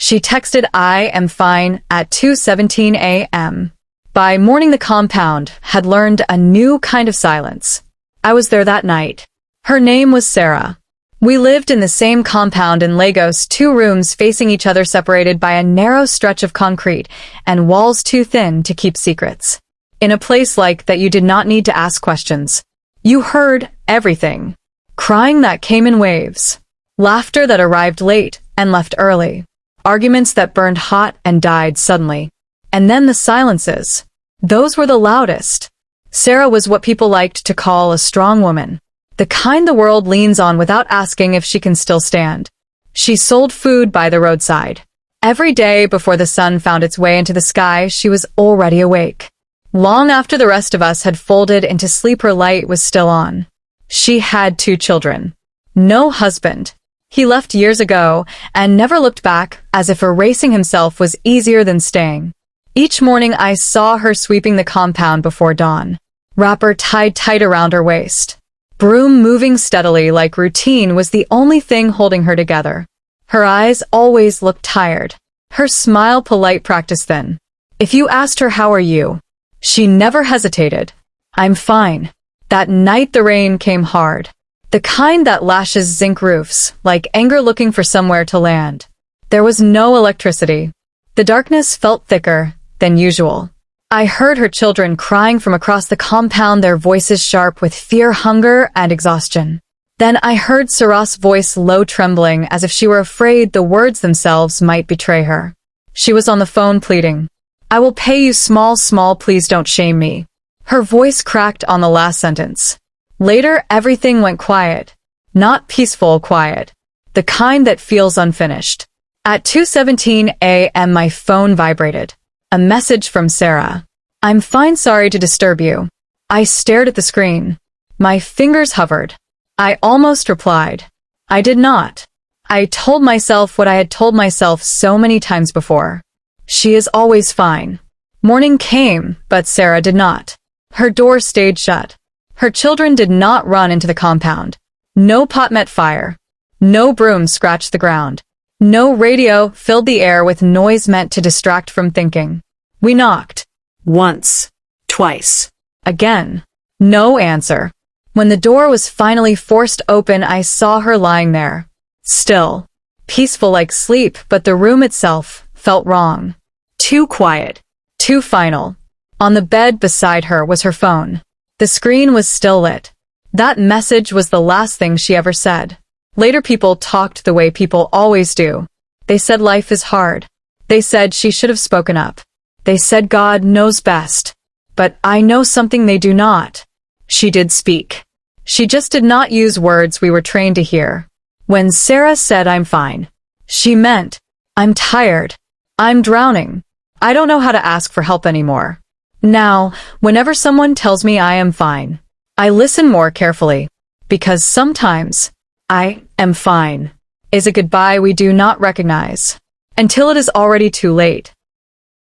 She texted "I am fine" at 2:17 a.m. By morning the compound had learned a new kind of silence. I was there that night. Her name was Sara. We lived in the same compound in Lagos, 2 rooms facing each other separated by a narrow stretch of concrete and walls too thin to keep secrets. In a place like that you did not need to ask questions. You heard everything. Crying that came in waves. Laughter that arrived late and left early. Arguments that burned hot and died suddenly. And then the silences. Those were the loudest. Sara was what people liked to call a strong woman. The kind the world leans on without asking if she can still stand. She sold food by the roadside. Every day before the sun found its way into the sky, she was already awake. Long after the rest of us had folded into sleep, her light was still on. She had 2 children. No husband. He left years ago and never looked back, as if erasing himself was easier than staying. Each morning I saw her sweeping the compound before dawn. Wrapper tied tight around her waist. Broom moving steadily like routine was the only thing holding her together. Her eyes always looked tired. Her smile polite practice then. If you asked her "How are you?" she never hesitated. "I'm fine." That night the rain came hard. The kind that lashes zinc roofs, like anger looking for somewhere to land. There was no electricity. The darkness felt thicker than usual. I heard her children crying from across the compound, their voices sharp with fear, hunger, and exhaustion. Then I heard Sara's voice, low, trembling, as if she were afraid the words themselves might betray her. She was on the phone pleading. "I will pay you small, please don't shame me." Her voice cracked on the last sentence. Later, everything went quiet. Not peaceful quiet. The kind that feels unfinished. At 2:17 a.m. my phone vibrated. A message from Sara. "I'm fine, sorry to disturb you." I stared at the screen. My fingers hovered. I almost replied. I did not. I told myself what I had told myself so many times before. She is always fine. Morning came, but Sara did not. Her door stayed shut. Her children did not run into the compound. No pot met fire. No broom scratched the ground. No radio filled the air with noise meant to distract from thinking. We knocked. Once. Twice. Again. No answer. When the door was finally forced open, I saw her lying there. Still. Peaceful like sleep, but the room itself felt wrong. Too quiet. Too final. On the bed beside her was her phone. The screen was still lit. That message was the last thing she ever said. Later people talked the way people always do. They said life is hard. They said she should have spoken up. They said God knows best. But I know something they do not. She did speak. She just did not use words we were trained to hear. When Sara said "I'm fine," she meant, "I'm tired. I'm drowning. I don't know how to ask for help anymore." Now, whenever someone tells me I am fine, I listen more carefully. Because sometimes, "I am fine" is a goodbye we do not recognize until it is already too late.